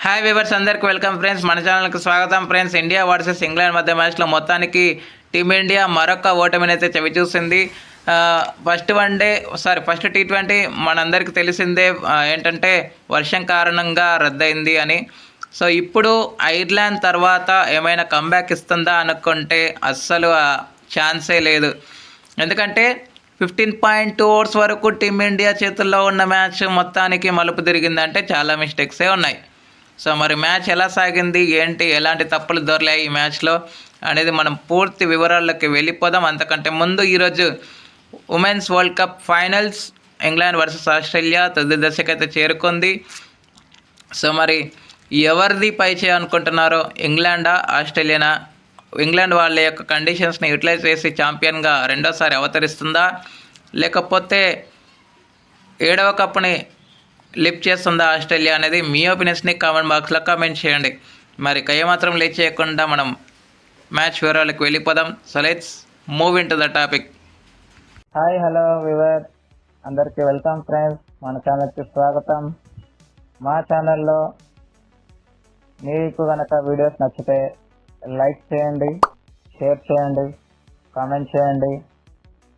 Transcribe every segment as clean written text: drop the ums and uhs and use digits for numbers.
Hi viewers, అందరికి welcome friends. మన ఛానల్కి స్వాగతం ఫ్రెండ్స్. ఇండియా వర్సెస్ ఇంగ్లాండ్ మధ్య మ్యాచ్లో మొత్తానికి టీమిండియా మరొక ఓటమిని అయితే చవిచూసింది. ఫస్ట్ టీ20 మనందరికీ తెలిసిందే ఏంటంటే వర్షం కారణంగా రద్దయింది అని. సో ఇప్పుడు ఐర్లాండ్ తర్వాత ఏమైనా కంబ్యాక్ ఇస్తుందా అనుకుంటే అస్సలు ఛాన్సే లేదు. ఎందుకంటే 15.2 ఓవర్స్ వరకు టీమిండియా చేతుల్లో ఉన్న మ్యాచ్ మొత్తానికి మలుపు తిరిగిందంటే చాలా మిస్టేక్సే ఉన్నాయి. సో మరి మ్యాచ్ ఎలా సాగింది, ఏంటి, ఎలాంటి తప్పులు దొరలాయి ఈ మ్యాచ్లో అనేది మనం పూర్తి వివరాల్లోకి వెళ్ళిపోదాం. అంతకంటే ముందు ఈరోజు women's world cup finals England versus Australia తుది దశకైతే చేరుకుంది. సో మరి ఎవరిది పై చేయాలనుకుంటున్నారో, ఇంగ్లాండా ఆస్ట్రేలియానా? ఇంగ్లాండ్ వాళ్ళ యొక్క కండిషన్స్ని యూటిలైజ్ చేసి ఛాంపియన్గా రెండోసారి అవతరిస్తుందా, లేకపోతే 7వ కప్ని లిఫ్ట్ చేస్తుందా ఆస్ట్రేలియా అనేది మీ ఒపీనియన్స్ని కామెంట్ బాక్స్లో కామెంట్ చేయండి. మరి ఏమాత్రం లేట్ చేయకుండా మనం మ్యాచ్ వివరాలకు వెళ్ళిపోదాం. So let's move in to the topic. Hi, hello we were, అందరికీ వెల్కమ్ ఫ్రెండ్స్. మన ఛానల్కి స్వాగతం. మా ఛానల్లో మీకు కనుక వీడియోస్ నచ్చితే లైక్ చేయండి, షేర్ చేయండి, కామెంట్ చేయండి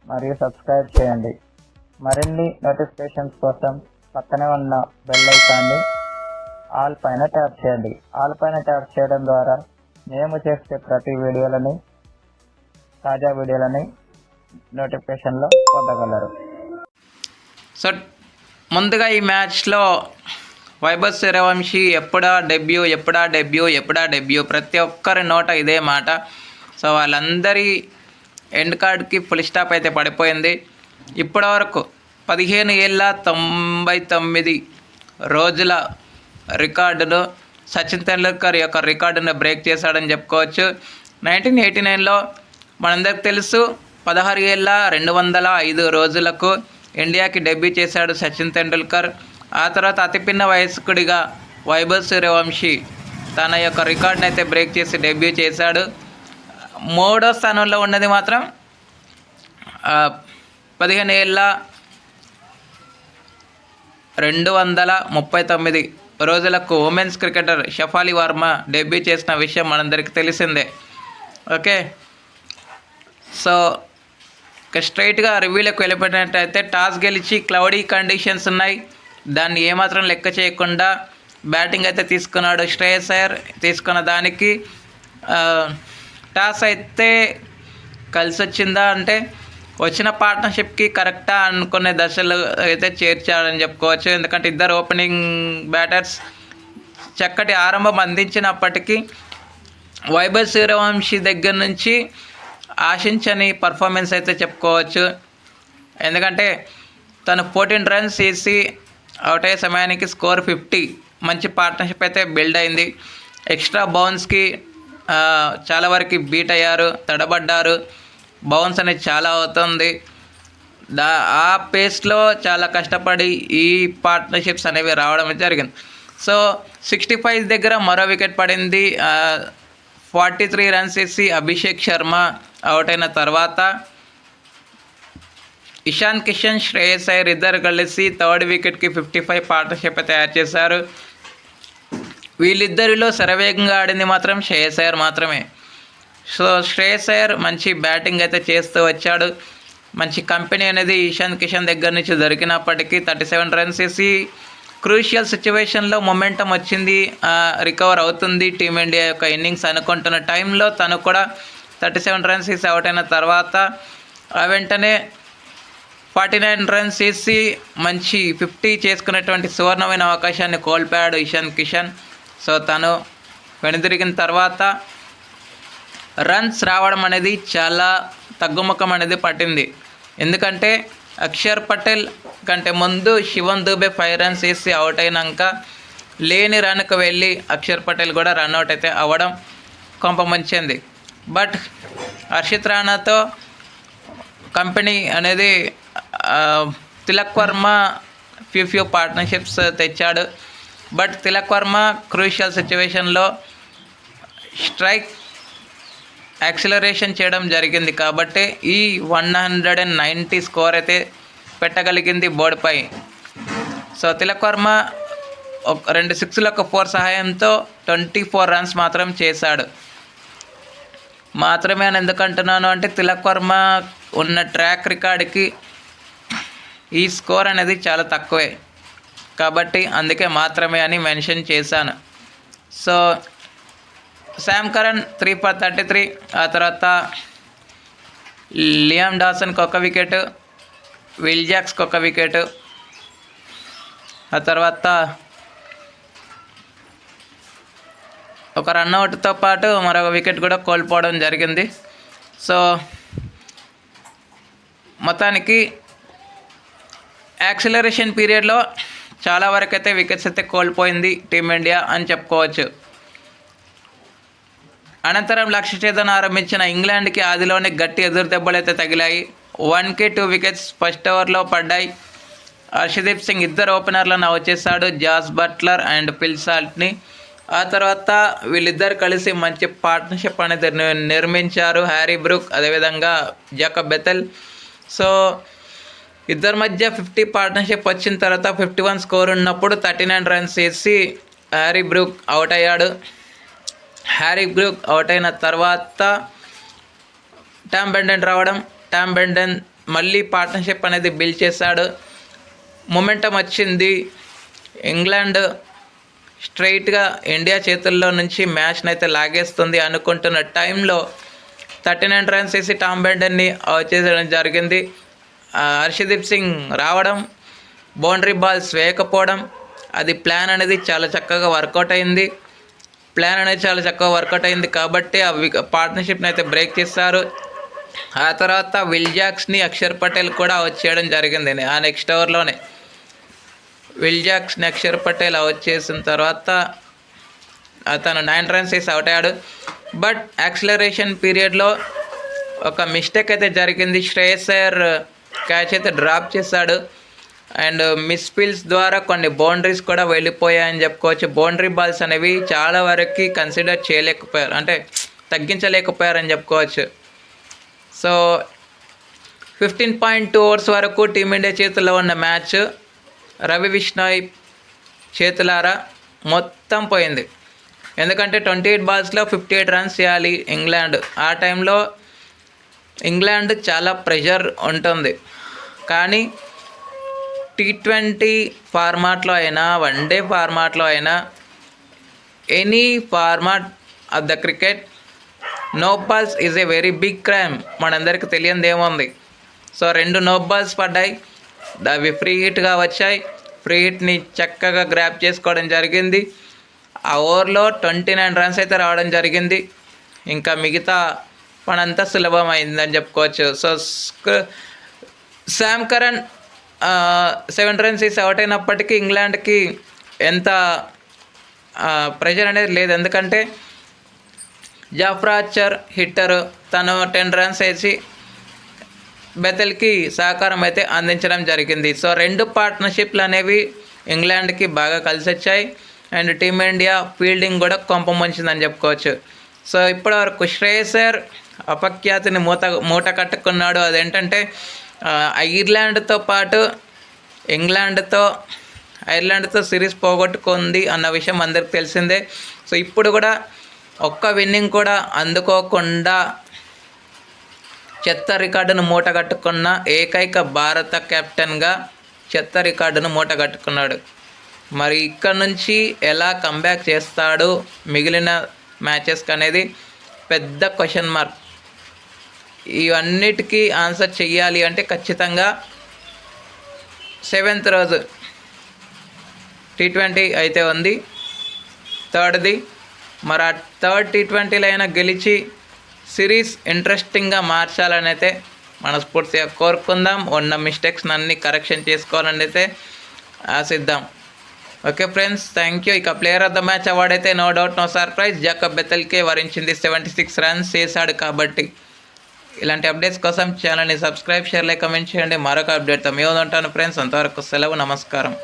మరియు సబ్స్క్రైబ్ చేయండి. మరిన్ని నోటిఫికేషన్స్ కోసం పక్కనే ఉన్న బెల్ ఐకాన్ని ఆల్ పైన ట్యాప్ చేయండి. ఆల్ పైన ట్యాప్ చేయడం ద్వారా మేము చేసే ప్రతి తాజా వీడియోలని నోటిఫికేషన్లో పొందగలరు. సో ముందుగా ఈ మ్యాచ్లో వైభవ్ సూర్యవంశీ ఎప్పుడా డెబ్యూ ప్రతి ఒక్కరి నోట ఇదే మాట. సో వాళ్ళందరి ఎండ్ కార్డ్కి ఫుల్ స్టాప్ అయితే పడిపోయింది. ఇప్పటివరకు 15 ఏళ్ళ 99 రోజుల రికార్డును సచిన్ తెండూల్కర్ యొక్క రికార్డును బ్రేక్ చేశాడని చెప్పుకోవచ్చు. 1989లో మనందరికి తెలుసు 16 ఏళ్ళ 205 రోజులకు ఇండియాకి డెబ్యూ చేశాడు సచిన్ తెండూల్కర్. ఆ తర్వాత అతిపిన్న వయస్కుడిగా వైభవ్ సూర్యవంశీ తన యొక్క రికార్డును అయితే బ్రేక్ చేసి డెబ్యూ చేశాడు. 3వ స్థానంలో ఉన్నది మాత్రం 15 ఏళ్ళ 239 రోజులకు women's cricketer Shafali Varma debut చేసిన విషయం మనందరికీ తెలిసిందే. ఓకే, సో స్ట్రైట్గా రివ్యూలోకి వెళ్ళిపోయినట్టయితే టాస్ గెలిచి క్లౌడీ కండిషన్స్ ఉన్నాయి, దాన్ని ఏమాత్రం లెక్క చేయకుండా బ్యాటింగ్ అయితే తీసుకున్నాడు శ్రేయస్ అయ్యర్. తీసుకున్న దానికి టాస్ అయితే కలిసి వచ్చిందా అంటే వచ్చిన పార్ట్నర్షిప్కి కరెక్టా అనుకునే దశలు అయితే చేర్చాడని చెప్పుకోవచ్చు. ఎందుకంటే ఇద్దరు ఓపెనింగ్ బ్యాటర్స్ చక్కటి ఆరంభం అందించినప్పటికీ వైభవ్ సూర్యవంశీ దగ్గర నుంచి ఆశించని పర్ఫార్మెన్స్ అయితే చెప్పుకోవచ్చు. ఎందుకంటే తను 14 రన్స్ వేసి అవుట్ అయ్యే సమయానికి స్కోర్ 50. మంచి పార్ట్నర్షిప్ అయితే బిల్డ్ అయింది. ఎక్స్ట్రా బౌన్స్కి చాలా వరకు బీట్ అయ్యారు, తడబడ్డారు. బౌన్స్ అనేది చాలా అవుతుంది. ఆ పేస్లో చాలా కష్టపడి ఈ పార్ట్నర్షిప్స్ అనేవి రావడం జరిగింది. సో 65 దగ్గర మరో వికెట్ పడింది. 43 రన్స్ వేసి అభిషేక్ శర్మ అవుట్ అయిన తర్వాత ఇషాన్ కిషన్, శ్రేయస్ అయ్యర్ ఇద్దరు కలిసి 3rd వికెట్కి 55 పార్ట్నర్షిప్ తయారు చేశారు. వీళ్ళిద్దరిలో శరవేగంగా ఆడింది మాత్రం శ్రేయస్ అయ్యర్ మాత్రమే. సో శ్రేయస్ అయ్యర్ మంచి బ్యాటింగ్ అయితే చేస్తూ వచ్చాడు. మంచి కంపెనీ అనేది ఇషాన్ కిషన్ దగ్గర నుంచి దొరికినప్పటికీ 37 రన్స్ వేసి క్రూషియల్ సిచ్యువేషన్లో మొమెంటం వచ్చింది, రికవర్ అవుతుంది టీమిండియా యొక్క ఇన్నింగ్స్ అనుకుంటున్న టైంలో తను కూడా 37 రన్స్ వేసి అవుట్ అయిన తర్వాత వెంటనే 49 రన్స్ వేసి మంచి 50 చేసుకునేటువంటి సువర్ణమైన అవకాశాన్ని కోల్పోయాడు ఇషాన్ కిషన్. సో తను వెనుదిరిగిన తర్వాత రన్స్ రావడం అనేది చాలా తగ్గుముఖం అనేది పట్టింది. ఎందుకంటే అక్షర్ పటేల్ కంటే ముందు శివం దూబే 5 రన్స్ వేసి అవుట్ అయినాక లేని రన్కు వెళ్ళి అక్షర్ పటేల్ కూడా రన్అట్ అయితే అవ్వడం కొంప ముంచింది. బట్ హర్షిత్ రాణాతో కంపెనీ అనేది తిలక్ వర్మ ఫ్యూ పార్ట్నర్షిప్స్ తెచ్చాడు. బట్ తిలక్ వర్మ క్రూషియల్ సిచ్యువేషన్లో స్ట్రైక్ యాక్సిలరేషన్ చేయడం జరిగింది కాబట్టి ఈ 190 స్కోర్ అయితే పెట్టగలిగింది బోర్డుపై. సో తిలక్ వర్మ 2 సిక్స్లు ఒక 4 సహాయంతో 24 రన్స్ మాత్రం చేశాడు. మాత్రమే అని ఎందుకు అంటున్నాను అంటే తిలక్ వర్మ ఉన్న ట్రాక్ రికార్డుకి ఈ స్కోర్ అనేది చాలా తక్కువే, కాబట్టి అందుకే మాత్రమే అని మెన్షన్ చేశాను. సో శామ్ కరణ్ 3 for 33, ఆ తర్వాత లియామ్ డాసన్కి 1 వికెట్, విల్ జాక్స్కి 1 వికెట్, ఆ తర్వాత ఒక రన్అట్తో పాటు మరొక వికెట్ కూడా కోల్పోవడం జరిగింది. సో మొత్తానికి యాక్సిలరేషన్ పీరియడ్లో చాలా వరకు అయితే వికెట్స్ అయితే కోల్పోయింది టీమిండియా అని చెప్పుకోవచ్చు. అనంతరం లక్ష్య ఛేదన ఆరంభించిన ఇంగ్లాండ్కి ఆదిలోనే గట్టి ఎదురు దెబ్బలు అయితే తగిలాయి. 1కి 2 వికెట్స్ ఫస్ట్ ఓవర్లో పడ్డాయి. హర్షదీప్ సింగ్ ఇద్దరు ఓపెనర్లను అవుట్ చేశాడు, జాస్ బట్లర్ అండ్ ఫిల్ సాల్ట్ని. ఆ తర్వాత వీళ్ళిద్దరు కలిసి మంచి పార్ట్నర్షిప్ అనేది నిర్మించారు, హ్యారీ బ్రూక్ అదేవిధంగా జాకబ్ బెథెల్. సో ఇద్దరి మధ్య 50 పార్ట్నర్షిప్ వచ్చిన తర్వాత 51 స్కోర్ ఉన్నప్పుడు 39 రన్స్ వేసి హ్యారీ బ్రూక్ అవుట్ అయ్యాడు. హ్యారీ బ్రూక్ అవుట్ అయిన తర్వాత టామ్ బెండెన్ రావడం, టామ్ బెండెన్ మళ్ళీ పార్ట్నర్షిప్ అనేది బిల్డ్ చేశాడు. మొమెంటం వచ్చింది. ఇంగ్లాండ్ స్ట్రైట్గా ఇండియా చేతుల్లో నుంచి మ్యాచ్ని అయితే లాగేస్తుంది అనుకుంటున్న టైంలో 39 రన్స్ వేసి టామ్ బెండెన్ని అవుట్ చేయడం జరిగింది. హర్షదీప్ సింగ్ రావడం, బౌండరీ బాల్స్ వేయకపోవడం, అది ప్లాన్ అనేది చాలా చక్కగా వర్కౌట్ అయింది. కాబట్టి ఆ పార్ట్నర్షిప్ని అయితే బ్రేక్ చేస్తారు. ఆ తర్వాత విల్ జాక్స్ని అక్షర్ పటేల్ కూడా అవుట్ చేయడం జరిగింది. ఆ నెక్స్ట్ ఓవర్లోనే విల్ జాక్స్ని అక్షర్ పటేల్ అవుట్ చేసిన తర్వాత అతను 9 రన్స్ వేసి అవుట్ అయ్యాడు. బట్ యాక్సిలరేషన్ పీరియడ్లో ఒక మిస్టేక్ అయితే జరిగింది. శ్రేయస్ అయ్యర్ క్యాచ్ అయితే డ్రాప్ చేశాడు అండ్ మిస్ఫీల్డ్స్ ద్వారా కొన్ని బౌండరీస్ కూడా వెళ్ళిపోయాయని చెప్పుకోవచ్చు. బౌండరీ బాల్స్ అనేవి చాలా వరకు కన్సిడర్ చేయలేకపోయారు, అంటే తగ్గించలేకపోయారని చెప్పుకోవచ్చు. సో 15.2 ఓవర్స్ వరకు టీమిండియా చేతుల్లో ఉన్న మ్యాచ్ రవి బిష్ణోయ్ చేతులారా మొత్తం పోయింది. ఎందుకంటే 28 బాల్స్లో 58 రన్స్ చేయాలి ఇంగ్లాండ్. ఆ టైంలో ఇంగ్లాండ్ చాలా ప్రెషర్ ఉంటుంది, కానీ T20 ఫార్మాట్లో అయినా, వన్డే ఫార్మాట్లో అయినా, any format of the cricket, no balls is a very big crime. మనందరికీ తెలియంది ఏముంది. సో 2 నో బాల్స్ పడ్డాయి, అవి ఫ్రీ హిట్గా వచ్చాయి. ఫ్రీ హిట్ని చక్కగా గ్రాప్ చేసుకోవడం జరిగింది. ఆ ఓవర్లో 29 రన్స్ అయితే రావడం జరిగింది. ఇంకా మిగతా పనంతా సులభమైందని చెప్పుకోవచ్చు. సో శామ్ కరణ్ 7 రన్స్ వేసి అవుట్ అయినప్పటికీ ఇంగ్లాండ్కి ఎంత ప్రెషర్ అనేది లేదు. ఎందుకంటే జాఫ్రా ఆర్చర్ హిట్టరు, తను 10 రన్స్ వేసి బెథెల్కి సహకారం అయితే అందించడం జరిగింది. సో 2 పార్ట్నర్షిప్లు అనేవి ఇంగ్లాండ్కి బాగా కలిసి వచ్చాయి అండ్ టీమిండియా ఫీల్డింగ్ కూడా కొంపముంచిందని చెప్పుకోవచ్చు. సో ఇప్పటివరకు శ్రేయస్ అయ్యర్ అపఖ్యాతిని మూట కట్టుకున్నాడు. అదేంటంటే ఐర్లాండ్తో పాటు ఐర్లాండ్తో సిరీస్ పోగొట్టుకుంది అన్న విషయం అందరికి తెలిసిందే. సో ఇప్పుడు కూడా ఒక్క విన్నింగ్ కూడా అందుకోకుండా చెత్త రికార్డును మూటగట్టుకున్న ఏకైక భారత కెప్టెన్గా చెత్త రికార్డును మూటగట్టుకున్నాడు. మరి ఇక్కడ నుంచి ఎలా కంబ్యాక్ చేస్తాడు మిగిలిన మ్యాచెస్కి అనేది పెద్ద క్వశ్చన్ మార్క్. ఇవన్నిటికీ ఆన్సర్ చెయ్యాలి అంటే ఖచ్చితంగా 7th రోజు T20 అయితే ఉంది, 3rd మరి ఆ 3rd T20లో అయినా గెలిచి సిరీస్ ఇంట్రెస్టింగ్గా మార్చాలని అయితే మనస్ఫూర్తిగా కోరుకుందాం. ఉన్న మిస్టేక్స్ని అన్ని కరెక్షన్ చేసుకోవాలని అయితే ఆశిద్దాం. Okay friends, thank you. ఇక player of the match award అయితే no doubt no surprise Jacob బెథెల్కే వరించింది. 76 రన్స్ చేశాడు కాబట్టి. ఇలాంటి అప్డేట్స్ కోసం ఛానల్ని సబ్స్క్రైబ్, షేర్, లైక్, కమెంట్ చేయండి. మరొక అప్డేట్తో మేము ఉంటాను ఫ్రెండ్స్. అంతవరకు సెలవు, నమస్కారం.